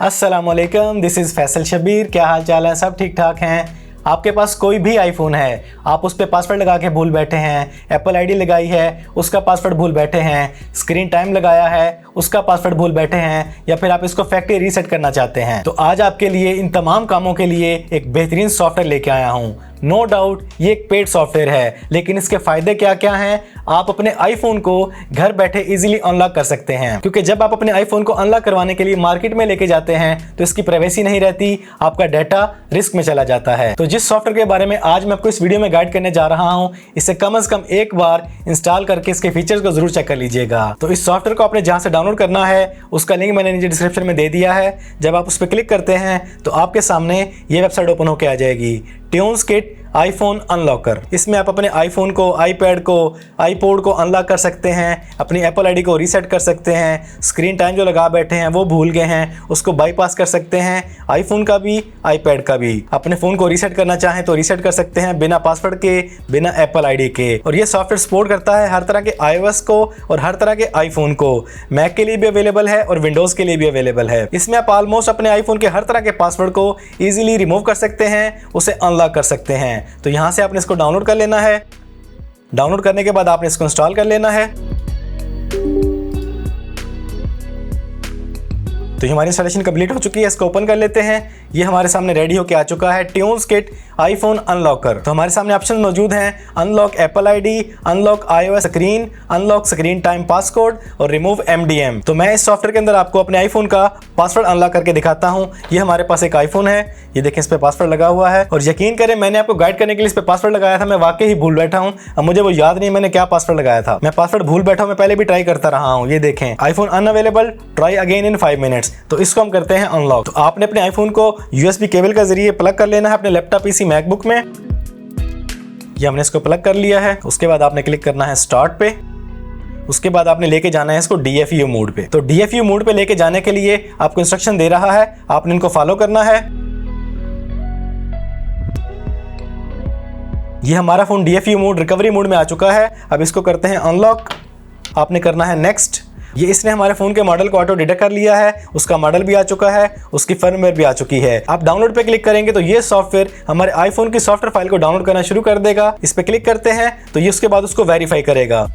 अस्सलामुअलैकुम, this is Faisal Shabir. क्या हाल चाल है? सब ठीक ठाक हैं? आपके पास कोई भी आईफोन है, आप उस पर पासवर्ड लगा के भूल बैठे हैं, एप्पल आईडी लगाई है उसका पासवर्ड भूल बैठे हैं, स्क्रीन टाइम लगाया है उसका पासवर्ड भूल बैठे हैं, या फिर आप इसको फैक्ट्री रीसेट करना चाहते हैं, तो आज आपके लिए इन तमाम कामों के लिए एक बेहतरीन सॉफ्टवेयर लेके आया हूँ। नो डाउट ये एक पेड सॉफ्टवेयर है, लेकिन इसके फायदे क्या क्या हैं? आप अपने आईफोन को घर बैठे इजीली अनलॉक कर सकते हैं, क्योंकि जब आप अपने आईफोन को अनलॉक करवाने के लिए मार्केट में लेके जाते हैं तो इसकी प्राइवेसी नहीं रहती, आपका डाटा रिस्क में चला जाता है। तो जिस सॉफ्टवेयर के बारे में आज मैं आपको इस वीडियो में गाइड करने जा रहा हूं, इसे कम से कम एक बार इंस्टॉल करके इसके फीचर्स को जरूर चेक कर लीजिएगा। तो इस सॉफ्टवेयर को आपने जहां से डाउनलोड करना है उसका लिंक मैंने नीचे डिस्क्रिप्शन में दे दिया है। जब आप उस पर क्लिक करते हैं तो आपके सामने ये वेबसाइट ओपन होकर आ जाएगी, ट्यून्सकिट आईफोन अनलॉकर। इसमें आप अपने आईफोन को, आईपैड को, आईपॉड को अनलॉक कर सकते हैं, अपनी एप्पल आईडी को रीसेट कर सकते हैं, स्क्रीन टाइम जो लगा बैठे हैं वो भूल गए हैं उसको बाईपास कर सकते हैं, आईफोन का भी आईपैड का भी। अपने फ़ोन को रीसेट करना चाहें तो रीसेट कर सकते हैं बिना पासवर्ड के, बिना एप्पल आईडी के। और ये सॉफ्टवेयर सपोर्ट करता है हर तरह के iOS को और हर तरह के आईफोन को। मैक के लिए भी अवेलेबल है और विंडोज़ के लिए भी अवेलेबल है। इसमें आप ऑलमोस्ट अपने आईफोन के हर तरह के पासवर्ड को ईजिली रिमूव कर सकते हैं, उसे अनलॉक कर सकते हैं। तो यहाँ से आपने इसको डाउनलोड कर लेना है। डाउनलोड करने के बाद आपने इसको इंस्टॉल कर लेना है। तो हमारी इंस्टॉलेशन कंप्लीट हो चुकी है, इसको ओपन कर लेते हैं। ये हमारे सामने रेडी होकर आ चुका है ट्यून्सकिट आईफोन अनलॉकर। तो हमारे सामने ऑप्शन मौजूद हैं, unlock Apple ID, unlock iOS screen, unlock screen time passcode और रिमूव MDM। तो मैं इस सॉफ्टवेयर के अंदर आपको अपने आईफोन का पासवर्ड अनलॉक करके दिखाता हूँ। ये हमारे पास एक आईफोन है, ये देखें इस पर पासवर्ड लगा हुआ है। और यकीन करें मैंने आपको गाइड करने के लिए इस पर पासवर्ड लगाया था, मैं वाकई ही भूल बैठा हूँ। अब मुझे वो याद नहीं मैंने क्या पासवर्ड लगाया था, मैं पासवर्ड भूल बैठा हूँ। मैं पहले भी ट्राई करता रहा हूँ। ये देखें, iPhone unavailable, try again in 5 minutes. तो इसको हम करते हैं अनलॉक। तो आपने अपने आईफोन को USB केबल के जरिए प्लग कर लेना है अपने लैपटॉप PC मैकबुक में। ये हमने इसको प्लग कर लिया है। उसके बाद आपने क्लिक करना है स्टार्ट पे। उसके बाद आपने लेके जाना है इसको DFU मोड पे। तो DFU मोड पे लेके जाने के लिए आपको इंस्ट्रक्शन दे रहा है, आपने इनको फॉलो करना है। ये हमारा phone DFU mode recovery mode में आ चुका है। अब इसको करते हैं अनलॉक। आपने करना है नेक्स्ट। ये इसने हमारे फ़ोन के मॉडल को ऑटो डिटेक्ट कर लिया है, उसका मॉडल भी आ चुका है, उसकी फर्मवेयर भी आ चुकी है। आप डाउनलोड पे क्लिक करेंगे तो ये सॉफ्टवेयर हमारे आईफोन की सॉफ्टवेयर फाइल को डाउनलोड करना शुरू कर देगा। इस पे क्लिक करते हैं तो ये उसके बाद उसको वेरीफाई करेगा।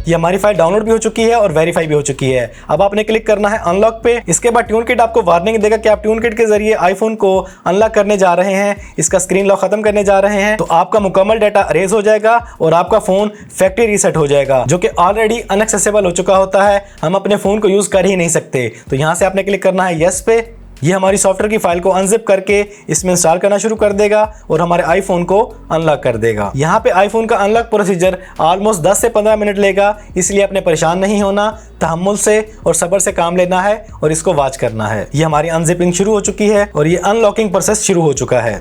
ये हमारी फाइल डाउनलोड भी हो चुकी है और वेरीफाई भी हो चुकी है। अब आपने क्लिक करना है अनलॉक पे। इसके बाद ट्यूनकिट आपको वार्निंग देगा कि आप ट्यूनकिट के जरिए आईफोन को अनलॉक करने जा रहे हैं, इसका स्क्रीन लॉक खत्म करने जा रहे हैं। तो आपका मुकम्मल डाटा अरेज हो जाएगा और आपका फोन फैक्ट्री रीसेट हो जाएगा, जो कि ऑलरेडी अनएक्सेसिबल हो चुका होता है। हम अपने फोन को यूज कर ही नहीं सकते। तो यहां से आपने क्लिक करना है यस पे। ये हमारी सॉफ्टवेयर की फाइल को अनजिप करके इसमें इंस्टॉल करना शुरू कर देगा और हमारे आईफोन को अनलॉक कर देगा। यहाँ पे आईफोन का अनलॉक प्रोसीजर ऑलमोस्ट 10 से 15 मिनट लेगा, इसलिए आपने परेशान नहीं होना, तहम्मुल से और सब्र से काम लेना है और इसको वॉच करना है। ये हमारी अनजिपिंग शुरू हो चुकी है और ये अनलॉकिंग प्रोसेस शुरू हो चुका है।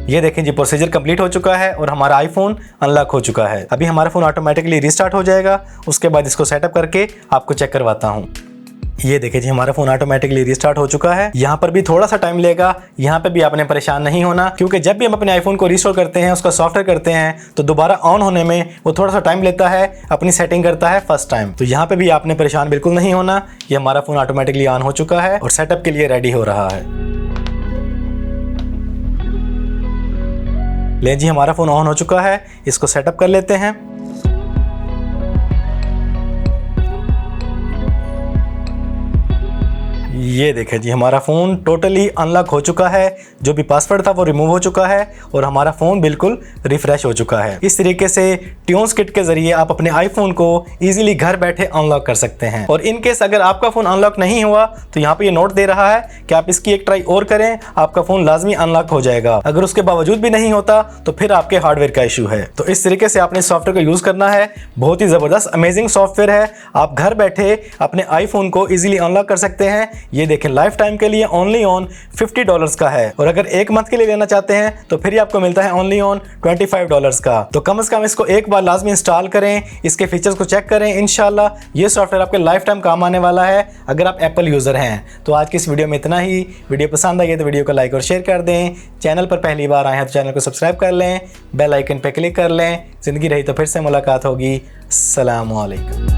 ये देखें जी, प्रोसीजर कंप्लीट हो चुका है और हमारा आईफोन अनलॉक हो चुका है। अभी हमारा फोन ऑटोमेटिकली रिस्टार्ट हो जाएगा। उसके बाद इसको सेटअप करके आपको चेक करवाता हूँ। ये देखें जी, हमारा फोन ऑटोमेटिकली रिस्टार्ट हो चुका है। यहाँ पर भी थोड़ा सा टाइम लेगा, यहाँ पे भी आपने परेशान नहीं होना, क्योंकि जब भी हम अपने आईफोन को रिस्टोर करते हैं, उसका सॉफ्टवेयर करते हैं, तो दोबारा ऑन होने में वो थोड़ा सा टाइम लेता है, अपनी सेटिंग करता है फर्स्ट टाइम। तो यहाँ पे भी आपने परेशान बिल्कुल नहीं होना। ये हमारा फोन ऑटोमेटिकली ऑन हो चुका है और सेटअप के लिए रेडी हो रहा है। ले जी, हमारा फ़ोन ऑन हो चुका है, इसको सेटअप कर लेते हैं। ये देखें जी, हमारा फ़ोन टोटली अनलॉक हो चुका है। जो भी पासवर्ड था वो रिमूव हो चुका है और हमारा फ़ोन बिल्कुल रिफ्रेश हो चुका है। इस तरीके से ट्यून्सकिट के ज़रिए आप अपने आईफोन को इजीली घर बैठे अनलॉक कर सकते हैं। और इन केस अगर आपका फ़ोन अनलॉक नहीं हुआ तो यहाँ पे ये नोट दे रहा है कि आप इसकी एक ट्राई और करें, आपका फ़ोन लाजमी अनलॉक हो जाएगा। अगर उसके बावजूद भी नहीं होता तो फिर आपके हार्डवेयर का इशू है। तो इस तरीके से आपने सॉफ्टवेयर को यूज़ करना है। बहुत ही ज़बरदस्त अमेजिंग सॉफ्टवेयर है। आप घर बैठे अपने आईफोन को ईजिली अनलॉक कर सकते हैं। ये ये देखें लाइफ टाइम के लिए ओनली ऑन $50 का है, और अगर एक मंथ के लिए लेना चाहते हैं तो फिर आपको मिलता है ओनली ऑन $25 का। तो कम से कम इसको एक बार लाजमी इंस्टॉल करें, इसके फीचर्स को चेक करें। इंशाल्लाह ये सॉफ्टवेयर आपके लाइफ टाइम काम आने वाला है अगर आप एप्पल यूज़र हैं। तो आज की इस वीडियो में इतना ही। वीडियो पसंद आई है तो वीडियो को लाइक और शेयर कर दें। चैनल पर पहली बार आए हैं तो चैनल को सब्सक्राइब कर लें, बेल आइकन पर क्लिक कर लें। ज़िंदगी रही तो फिर से मुलाकात होगी। अस्सलामु अलैकुम।